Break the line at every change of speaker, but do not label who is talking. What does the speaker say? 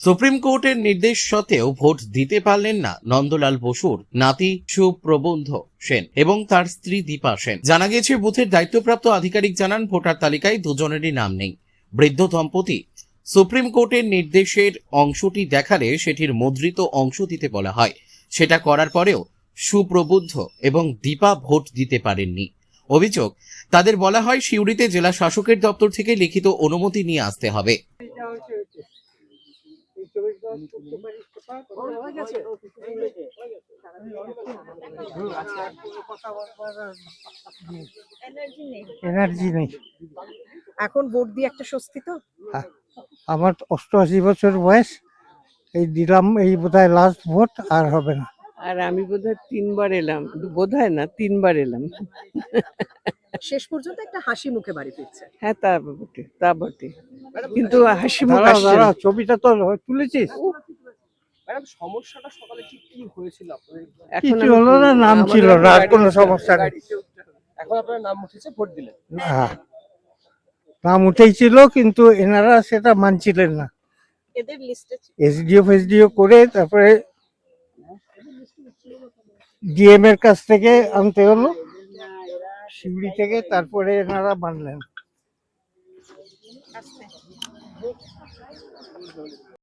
Supreme কোর্টের নির্দেশ সত্ত্বেও ভোট দিতে পারলেন না নন্দলাল বসুর নাতি সুপ্রবন্ধ সেন এবং তার স্ত্রী দীপা সেন। জানা গেছে, বুথের দায়িত্বপ্রাপ্ত আধিকারিক জানান, ভোটার তালিকায় দুজনেরই নাম নেই। বৃদ্ধ দম্পতি সুপ্রিম কোর্টের নির্দেশের অংশটি দেখালে সেটির মুদ্রিত অংশ দিতে বলা হয়। সেটা করার পরেও সুপ্রবুদ্ধ এবং দীপা ভোট দিতে পারেননি। অভিযোগ, তাদের বলা হয় সিউড়িতে জেলা শাসকের দপ্তর থেকে লিখিত অনুমতি নিয়ে আসতে হবে।
এনার্জি নেই।
এখন ভোট দিয়ে একটা স্বস্তি তো।
আমার 88 বছর বয়স, এই দিলাম, এই বোধহয় লাস্ট ভোট, আর হবে না।
আর আমি বোধহয় 3বার এলাম, বোধহয় না 3বার এলাম।
শেষ পর্যন্ত একটা হাসি মুখে বাড়ি ফিরছে।
হ্যাঁ, তা বটে, তা বটে, কিন্তু হাসি মুখ
দাঁড়া
আসছে
দাঁড়া,
না।
ছবিটা তো তুলেছিস?
ম্যাডাম, সমস্যাটা সকালে ঠিক কি হয়েছিল আপনাদের?
এখন
কিছু হলো না, নাম ছিল না, আর কোনো সমস্যা নেই।
এখন আপনার নাম উঠেছে, ভোট দিলেন।
হ্যাঁ, নাম উঠেই ছিল, কিন্তু এনারা সেটা মানছিলেন না।
এদের লিস্টে
এসডিও করে তারপরে ডিএম এর কাছ থেকে আনতে হলো, শিউড়ি থেকে, তারপরে এনারা মানলেন।